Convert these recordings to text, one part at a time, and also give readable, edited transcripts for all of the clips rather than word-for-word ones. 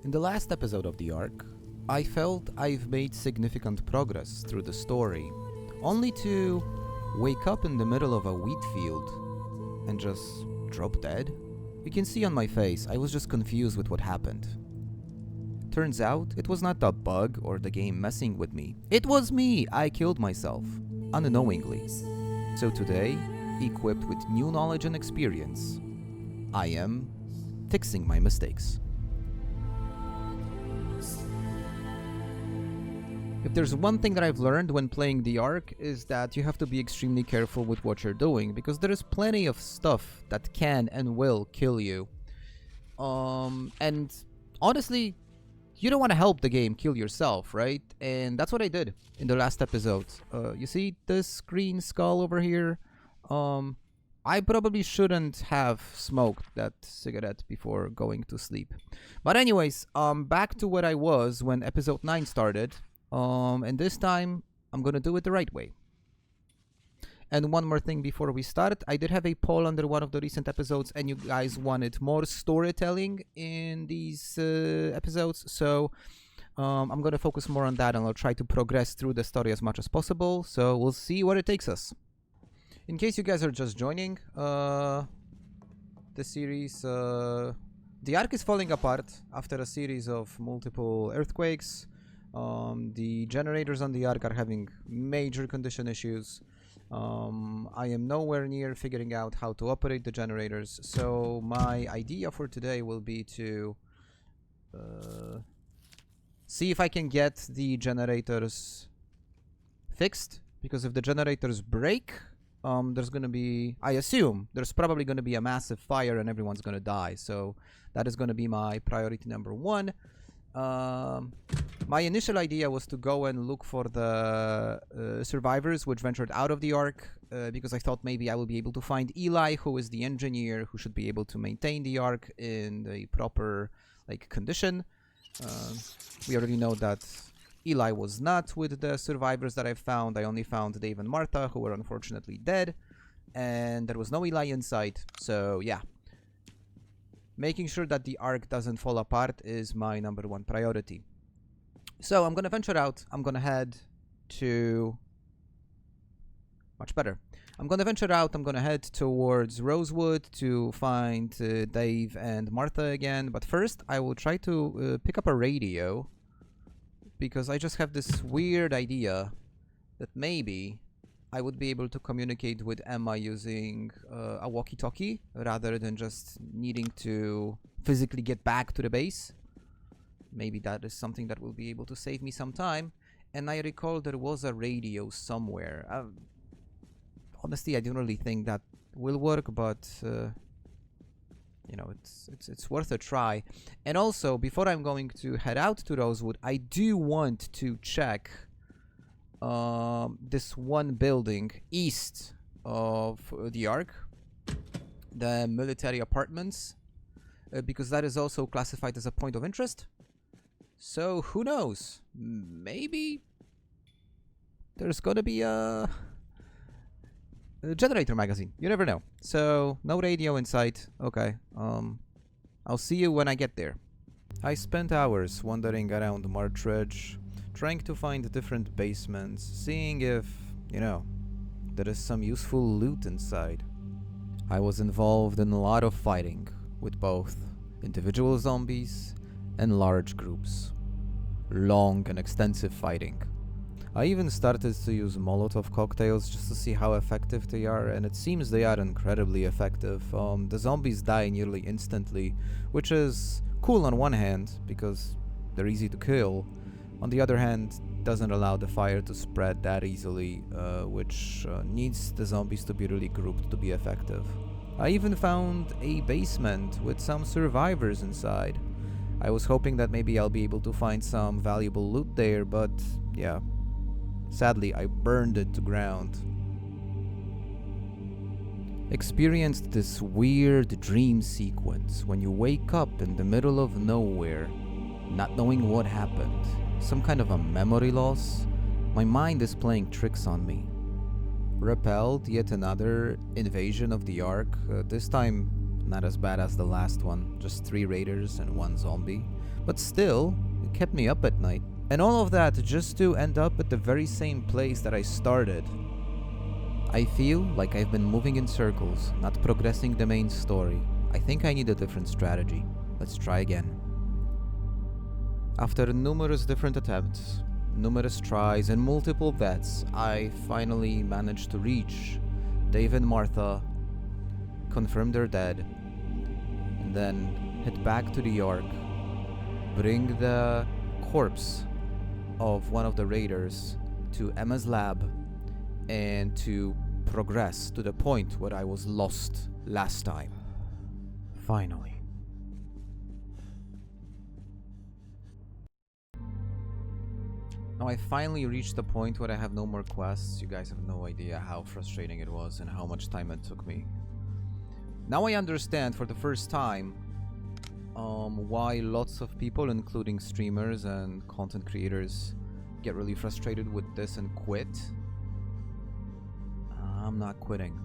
In the last episode of the arc, I felt I've made significant progress through the story, only to wake up in the middle of a wheat field and just drop dead. You can see on my face, I was just confused with what happened. Turns out, it was not a bug or the game messing with me. It was me! I killed myself, unknowingly. So today, equipped with new knowledge and experience, I am fixing my mistakes. If there's one thing that I've learned when playing the Ark is that you have to be extremely careful with what you're doing, because there is plenty of stuff that can and will kill you. And honestly, you don't want to help the game kill yourself, right? And that's what I did in the last episode. You see this green skull over here? I probably shouldn't have smoked that cigarette before going to sleep. But anyways, back to where I was when episode 9 started. And this time, I'm gonna do it the right way. And one more thing before we start, I did have a poll under one of the recent episodes, and you guys wanted more storytelling in these episodes, so I'm gonna focus more on that, and I'll try to progress through the story as much as possible, so we'll see where it takes us. In case you guys are just joining the series, the Ark is falling apart after a series of multiple earthquakes. The generators on the Ark are having major condition issues. I am nowhere near figuring out how to operate the generators, so my idea for today will be to see if I can get the generators fixed, because if the generators break, there's gonna be, I assume, there's probably gonna be a massive fire and everyone's gonna die, so that is gonna be my priority number one. My initial idea was to go and look for the survivors which ventured out of the Ark, because I thought maybe I will be able to find Eli, who is the engineer who should be able to maintain the Ark in the proper condition. We already know that Eli was not with the survivors that I found. I only found Dave and Martha, who were unfortunately dead, and there was no Eli in sight, so yeah. Making sure that the Ark doesn't fall apart is my number one priority. So I'm gonna venture out. I'm gonna head to... Much better. I'm gonna venture out. I'm gonna head towards Rosewood to find Dave and Martha again. But first, I will try to pick up a radio, because I just have this weird idea that maybe I would be able to communicate with Emma using a walkie-talkie rather than just needing to physically get back to the base. Maybe that is something that will be able to save me some time. And I recall there was a radio somewhere. Honestly, I don't really think that will work, but you know, it's worth a try. And also, before I'm going to head out to Rosewood, I do want to check this one building east of the Ark, the military apartments, because that is also classified as a point of interest. So who knows, maybe there's gonna be a generator magazine, you never know. So no radio in sight. Okay, I'll see you when I get there. I spent hours wandering around Martridge, trying to find different basements, seeing if, you know, there is some useful loot inside. I was involved in a lot of fighting, with both individual zombies and large groups. Long and extensive fighting. I even started to use Molotov cocktails just to see how effective they are, and it seems they are incredibly effective. The zombies die nearly instantly, which is cool on one hand, because they're easy to kill. On the other hand, doesn't allow the fire to spread that easily, which needs the zombies to be really grouped to be effective. I even found a basement with some survivors inside. I was hoping that maybe I'll be able to find some valuable loot there, but yeah. Sadly, I burned it to ground. Experienced this weird dream sequence when you wake up in the middle of nowhere, not knowing what happened. Some kind of a memory loss? My mind is playing tricks on me. Repelled yet another invasion of the Ark, this time Not as bad as the last one, just 3 raiders and 1 zombie. But still, it kept me up at night. And all of that just to end up at the very same place that I started. I feel like I've been moving in circles, not progressing the main story. I think I need a different strategy. Let's try again. After numerous different attempts, numerous tries, and multiple deaths, I finally managed to reach Dave and Martha, confirm they're dead, and then head back to the York, bring the corpse of one of the raiders to Emma's lab, and to progress to the point where I was lost last time. Finally. Now I finally reached the point where I have no more quests. You guys have no idea how frustrating it was and how much time it took me. Now I understand for the first time why lots of people, including streamers and content creators, get really frustrated with this and quit. I'm not quitting.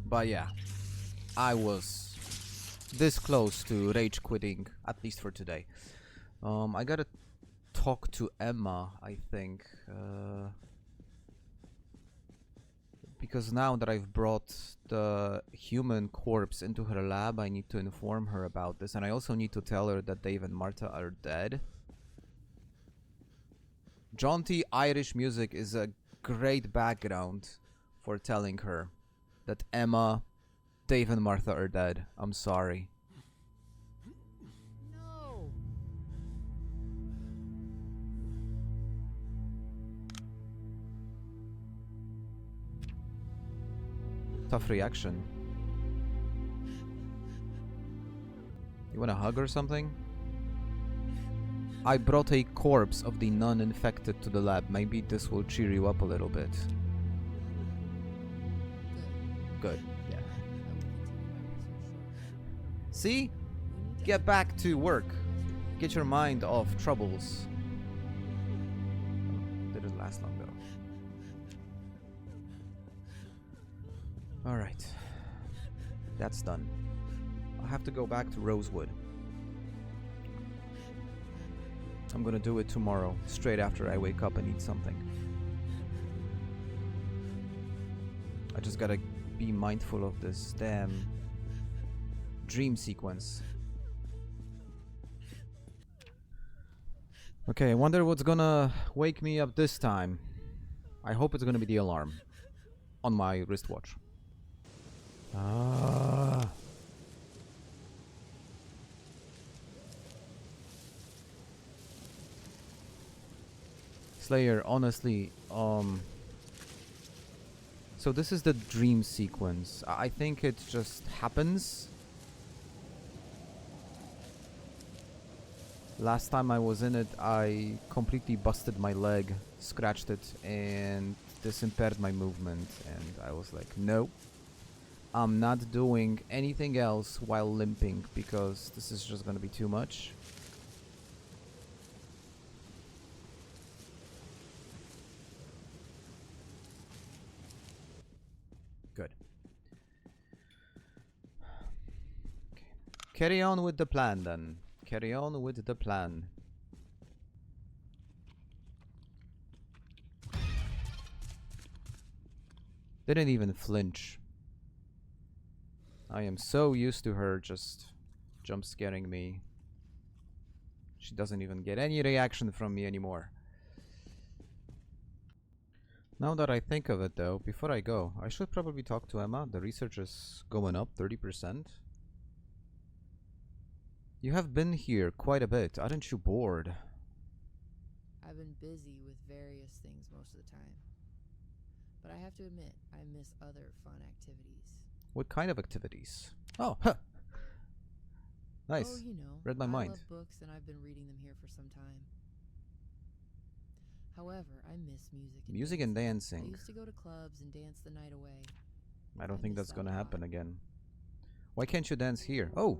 But yeah, I was this close to rage quitting, at least for today. I gotta talk to Emma, I think, because now that I've brought the human corpse into her lab, I need to inform her about this, and I also need to tell her that Dave and Martha are dead. Jaunty Irish music is a great background for telling her that Emma, Dave and Martha are dead. I'm sorry. No. Tough reaction. You want a hug or something? I brought a corpse of the non-infected to the lab. Maybe this will cheer you up a little bit. Good. Yeah. See? Get back to work. Get your mind off troubles. Didn't last long though. Alright. That's done. I have to go back to Rosewood. I'm gonna do it tomorrow, straight after I wake up and eat something. I just gotta be mindful of this damn dream sequence. Okay, I wonder what's gonna wake me up this time. I hope it's gonna be the alarm on my wristwatch. Slayer, honestly, so this is the dream sequence. I think it just happens. Last time I was in it, I completely busted my leg, scratched it, and this impaired my movement. And I was like, no, I'm not doing anything else while limping because this is just gonna be too much. Good. Okay. Carry on with the plan then. Carry on with the plan. Didn't even flinch. I am so used to her just jump scaring me. She doesn't even get any reaction from me anymore. Now that I think of it though, before I go, I should probably talk to Emma. The research is going up 30%. You have been here quite a bit. Aren't you bored? I've been busy with various things most of the time. But I have to admit, I miss other fun activities. What kind of activities? Oh, huh. Nice. Oh, you know, Read my mind. I love books and I've been reading them here for some time. However, I miss music and dancing. I used to go to clubs and dance the night away. I don't think that's gonna happen again. Why can't you dance here? Oh!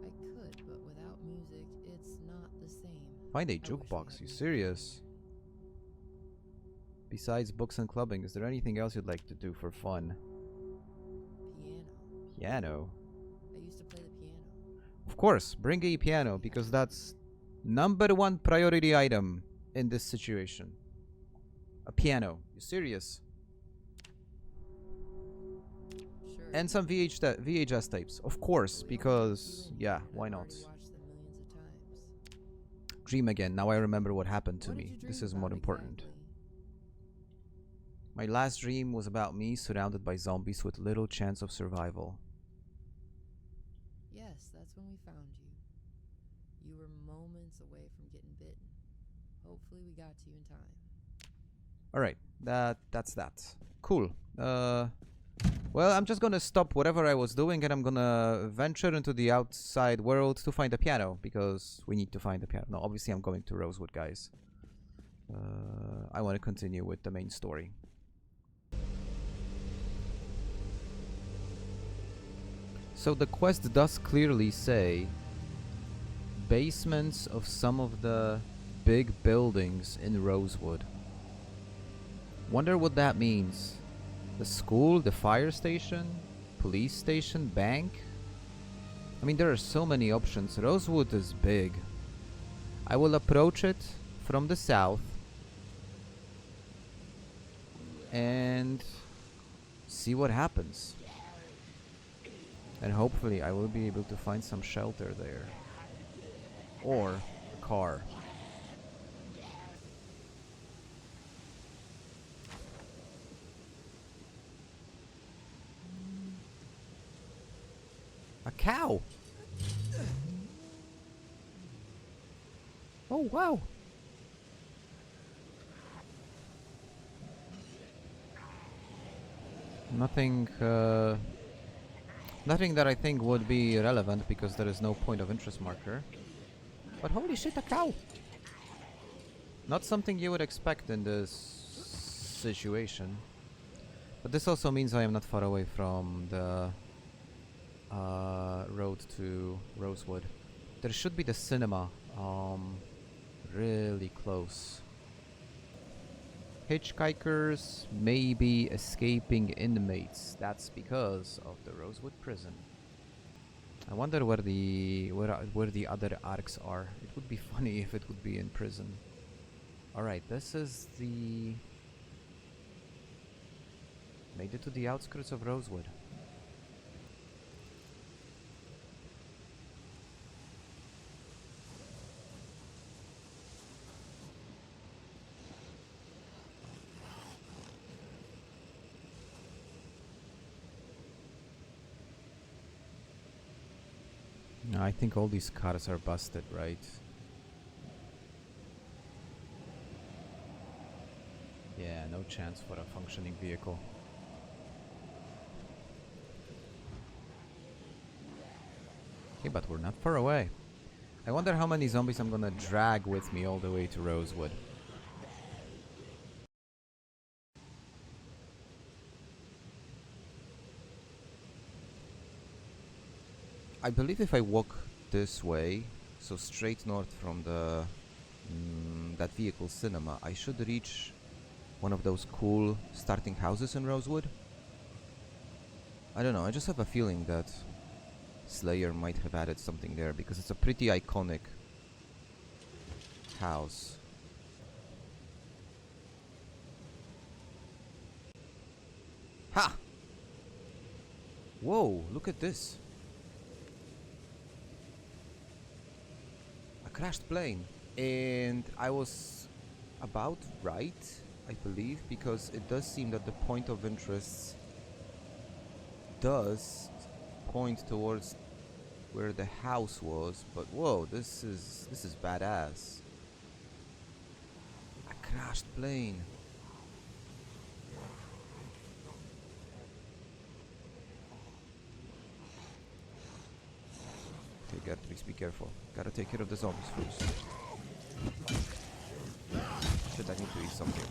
I could, but without music, it's not the same. Find a jukebox. You serious? Besides books and clubbing, is there anything else you'd like to do for fun? Piano. I used to play the piano. Of course, bring a piano because that's #1 priority item in this situation. A piano. You serious? Sure. And some VHS tapes. Of course, but we only have because... two, yeah, and why I've not? already watched them millions of times. Dream again. Now I remember what happened to What did me. you dream This is about more important. exactly? My last dream was about me surrounded by zombies with little chance of survival. Yes, that's when we found you. You were moments away from getting bitten. Hopefully we got to you in time. Alright, that's that. Cool. Well, I'm just gonna stop whatever I was doing and I'm gonna venture into the outside world to find a piano, because we need to find a piano. No, obviously I'm going to Rosewood, guys. I want to continue with the main story. So the quest does clearly say basements of some of the big buildings in Rosewood. Wonder what that means. The school, the fire station, police station, bank? I mean, there are so many options. Rosewood is big. I will approach it from the south and see what happens. And hopefully I will be able to find some shelter there. Or a car. A cow! Oh, wow! Nothing, nothing that I think would be relevant because there is no point of interest marker. But holy shit, a cow! Not something you would expect in this situation. But this also means I am not far away from the road to Rosewood. There should be the cinema really close. Hitchhikers may be escaping inmates. That's because of the Rosewood prison. I wonder where the other arcs are. It would be funny if it would be in prison. Alright, this is the... Made it to the outskirts of Rosewood. No, I think all these cars are busted, right? Yeah, no chance for a functioning vehicle. Okay, but we're not far away. I wonder how many zombies I'm gonna drag with me all the way to Rosewood. I believe if I walk this way, so straight north from the that vehicle cinema, I should reach one of those cool starting houses in Rosewood. I don't know, I just have a feeling that Slayer might have added something there because it's a pretty iconic house. Ha! Whoa, look at this. A crashed plane. And I was about right, I believe, because it does seem that the point of interest does point towards where the house was, but whoa, this is badass. A crashed plane. Okay, Gertrude, be careful. Gotta take care of the zombies first. Shit, I need to eat something.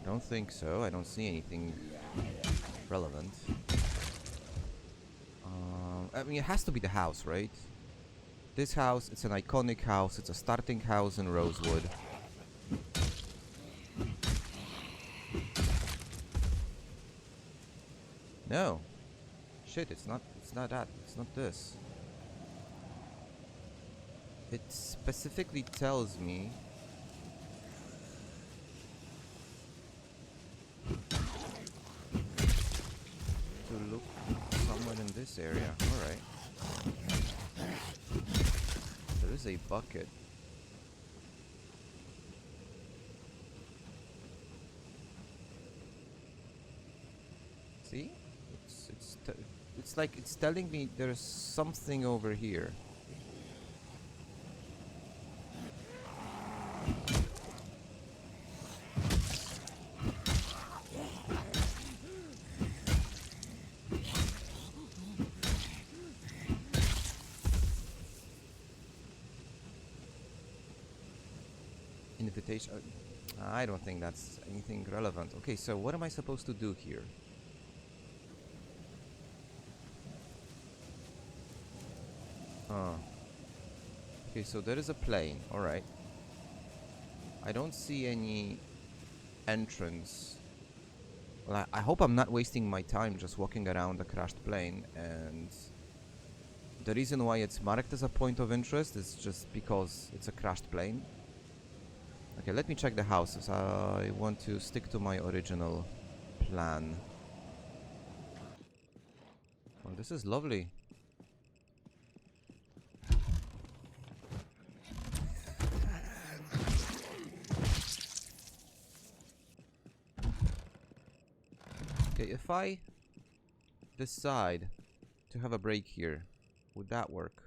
I don't think so. I don't see anything relevant. I mean, it has to be the house, right? This house, it's an iconic house. It's a starting house in Rosewood. No. Shit, it's not that. It's not this. It specifically tells me to look somewhere in this area. Alright. There is a bucket. See? It's like it's telling me there's something over here. Invitation. I don't think that's anything relevant. Okay, so what am I supposed to do here? Okay, so there is a plane. Alright. I don't see any entrance. Well, I hope I'm not wasting my time just walking around a crashed plane, and the reason why it's marked as a point of interest is just because it's a crashed plane. Okay, let me check the houses. I want to stick to my original plan. Oh, this is lovely. Okay, if I decide to have a break here, would that work?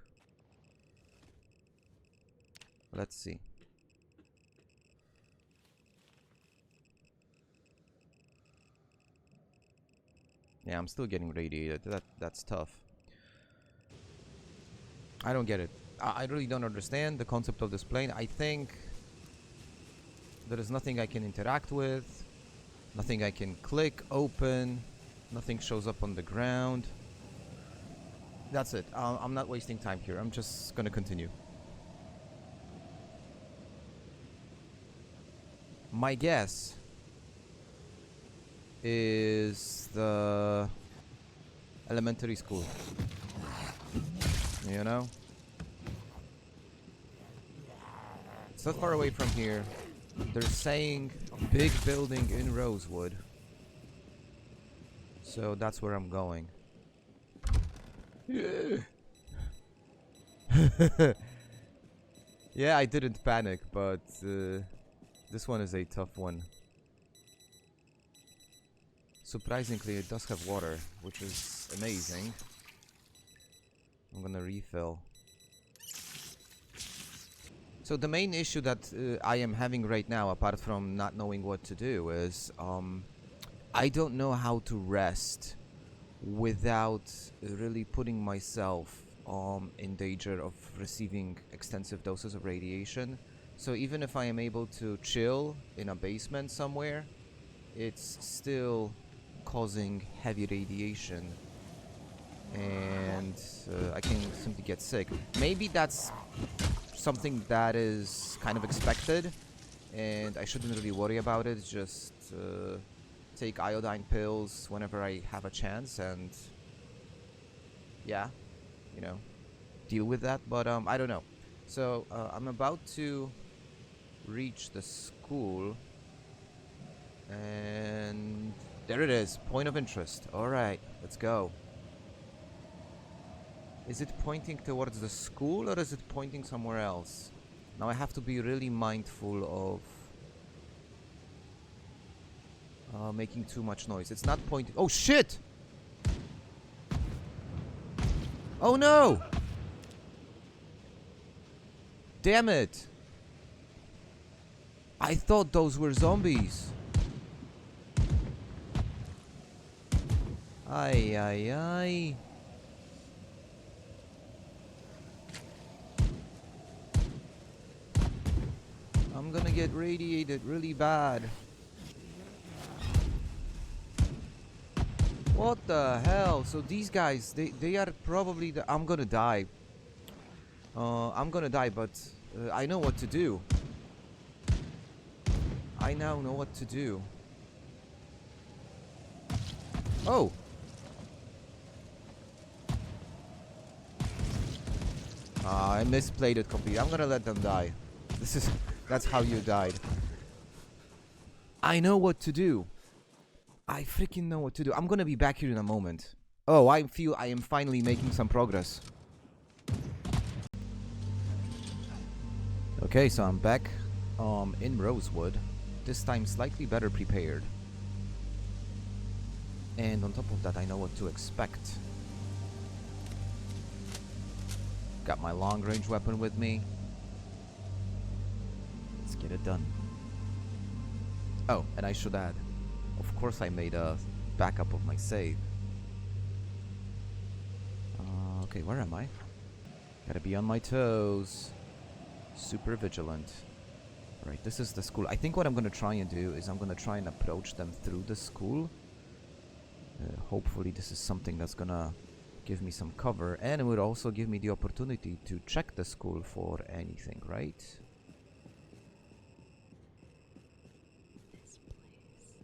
Let's see. Yeah, I'm still getting radiated. That's tough. I don't get it. I really don't understand the concept of this plane. I think there is nothing I can interact with. Nothing I can click, open. Nothing shows up on the ground. That's it. I'm not wasting time here. I'm just gonna continue. My guess is the elementary school. You know? It's not far away from here. They're saying big building in Rosewood. So that's where I'm going. Yeah, I didn't panic, but this one is a tough one. Surprisingly, it does have water, which is amazing. I'm gonna refill. So the main issue that I am having right now, apart from not knowing what to do, is I don't know how to rest without really putting myself in danger of receiving extensive doses of radiation. So even if I am able to chill in a basement somewhere, it's still causing heavy radiation, and I can simply get sick. Maybe that's something that is kind of expected, and I shouldn't really worry about it. Just take iodine pills whenever I have a chance, and yeah, you know, deal with that. But I don't know. So I'm about to reach the school, and there it is, point of interest. Alright, let's go. Is it pointing towards the school, or is it pointing somewhere else? Now I have to be really mindful of making too much noise. It's not pointing. Oh shit! Oh no! Damn it! I thought those were zombies. Ay, ay, ay. I'm gonna get radiated really bad. What the hell? So these guys, they are probably the... I'm gonna die. I'm gonna die, but I know what to do. I now know what to do. Oh! I misplayed it completely. I'm gonna let them die. That's how you died. I know what to do. I freaking know what to do. I'm gonna be back here in a moment. Oh, I feel I am finally making some progress. Okay, so I'm back in Rosewood. This time slightly better prepared. And on top of that, I know what to expect. Got my long-range weapon with me. Let's get it done. Oh, and I should add, of course I made a backup of my save. Okay, where am I? Gotta be on my toes. Super vigilant. Right, this is the school. I think what I'm gonna try and do is I'm gonna try and approach them through the school. Hopefully this is something that's gonna give me some cover, and it would also give me the opportunity to check the school for anything, right? This place.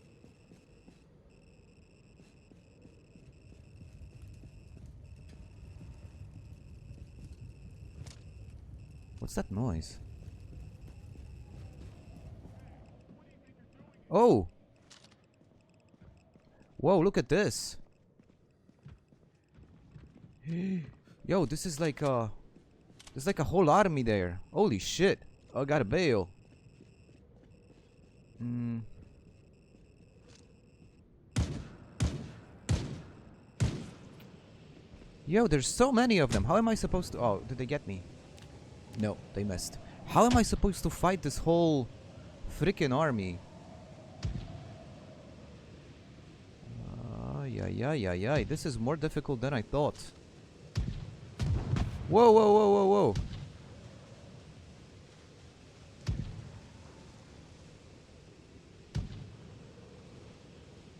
What's that noise? Oh! Whoa, look at this! Yo, this is like a... There's like a whole army there. Holy shit. Oh, I gotta bail. Yo, there's so many of them. How am I supposed to... Oh, did they get me? No, they missed. How am I supposed to fight this whole freaking army? Yeah. This is more difficult than I thought. Whoa.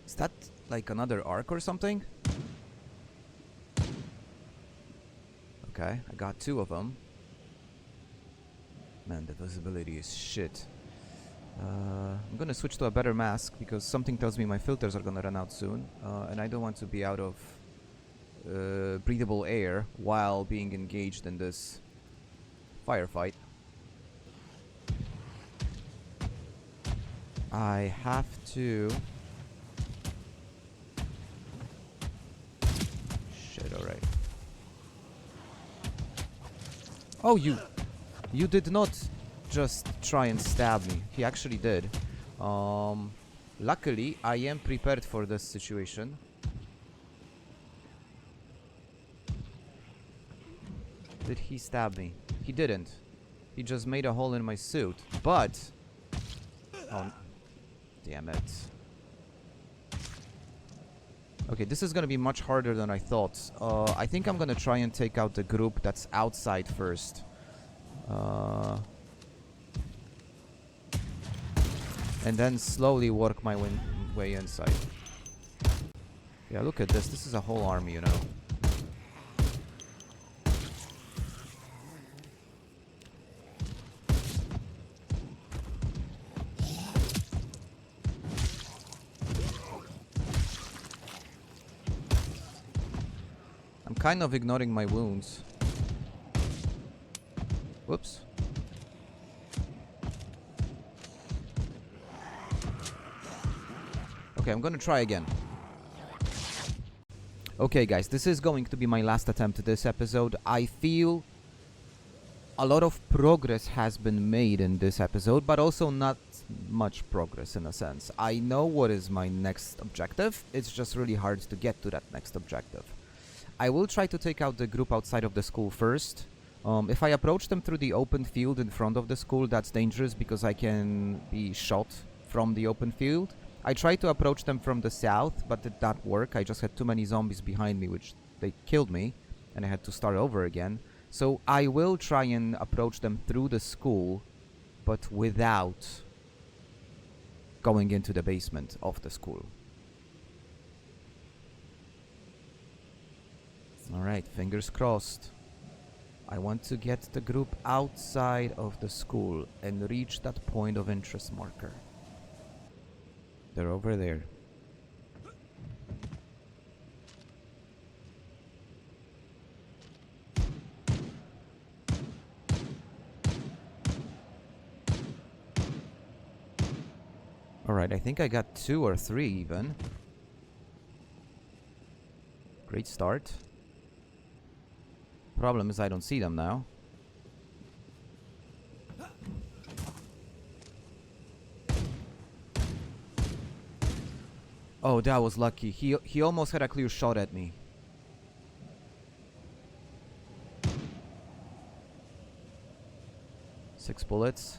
Is that like another arc or something? Okay, I got 2 of them. Man, the visibility is shit. I'm gonna switch to a better mask because something tells me my filters are gonna run out soon, and I don't want to be out of breathable air while being engaged in this firefight. I have to... Shit, alright. Oh, you did not just try and stab me. He actually did. Luckily, I am prepared for this situation. Did he stab me? He didn't. He just made a hole in my suit. But... Oh, damn it. Okay, this is gonna be much harder than I thought. I think I'm gonna try and take out the group that's outside first. And then slowly work my way inside. Yeah, look at this. This is a whole army, you know. I'm kind of ignoring my wounds. Whoops. Okay, I'm gonna try again. Okay, guys, this is going to be my last attempt at this episode. I feel a lot of progress has been made in this episode, but also not much progress in a sense. I know what is my next objective. It's just really hard to get to that next objective. I will try to take out the group outside of the school first. If I approach them through the open field in front of the school, that's dangerous because I can be shot from the open field. I tried to approach them from the south, but did not work. I just had too many zombies behind me, which they killed me, and I had to start over again. So I will try and approach them through the school, but without going into the basement of the school. Alright, fingers crossed. I want to get the group outside of the school and reach that point of interest marker. They're over there. Alright, I think I got 2 or 3 even. Great start. Problem is I don't see them now. Oh, that was lucky. He almost had a clear shot at me. Six bullets.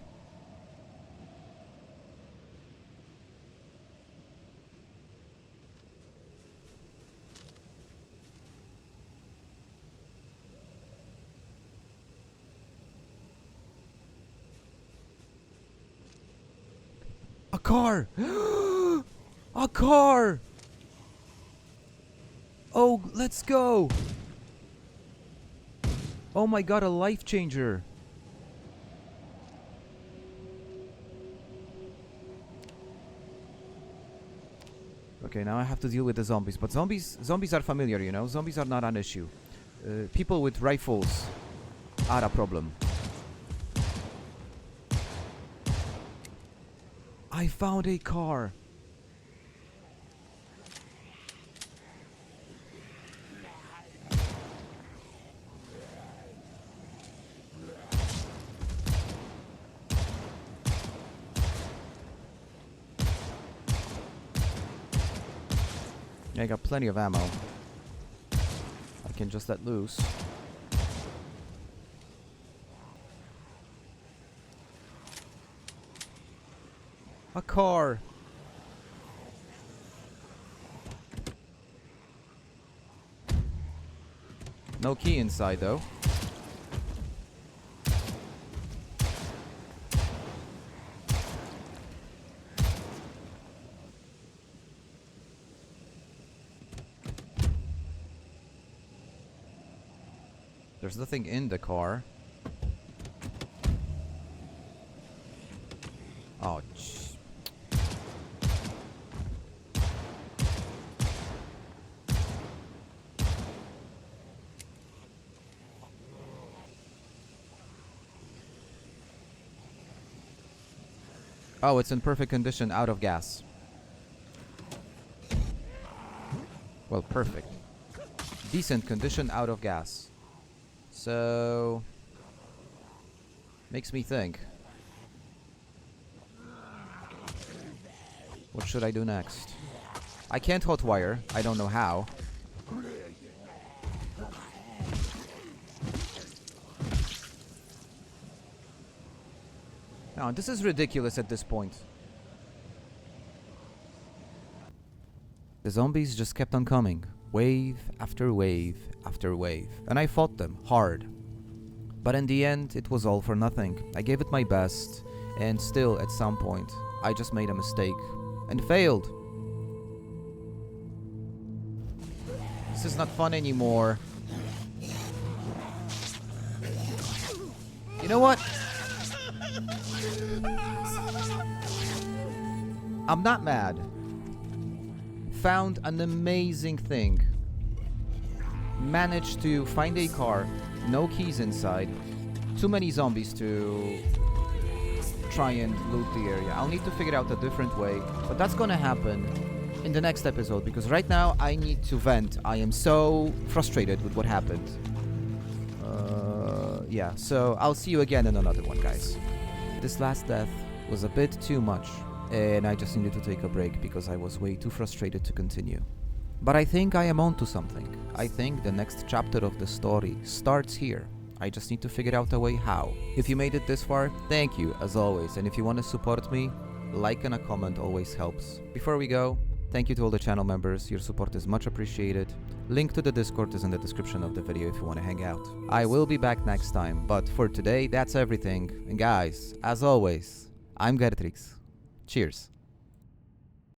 A car! A car! Oh, let's go! Oh my god, a life changer! Okay, now I have to deal with the zombies. But zombies are familiar, you know? Zombies are not an issue. People with rifles are a problem. I found a car! I got plenty of ammo. I can just let loose. A car! No key inside though. There's nothing in the car. Oh, oh, it's in perfect condition, out of gas. Well, perfect. Decent condition, out of gas. So... makes me think. What should I do next? I can't hotwire. I don't know how. No, this is ridiculous at this point. The zombies just kept on coming. Wave after wave after wave. And I fought them hard. But in the end, it was all for nothing. I gave it my best. And still, at some point, I just made a mistake. And failed. This is not fun anymore. You know what? I'm not mad. Found an amazing thing. Managed to find a car, no keys inside, too many zombies to try and loot the area. I'll need to figure out a different way, but that's gonna happen in the next episode, because right now I need to vent. I am so frustrated with what happened. Yeah, so I'll see you again in another one, guys. This last death was a bit too much, and I just needed to take a break because I was way too frustrated to continue. But I think I am onto something. I think the next chapter of the story starts here. I just need to figure out a way how. If you made it this far, thank you, as always. And if you want to support me, like and a comment always helps. Before we go, thank you to all the channel members. Your support is much appreciated. Link to the Discord is in the description of the video if you want to hang out. I will be back next time, but for today, that's everything. And guys, as always, I'm Gertrix. Cheers.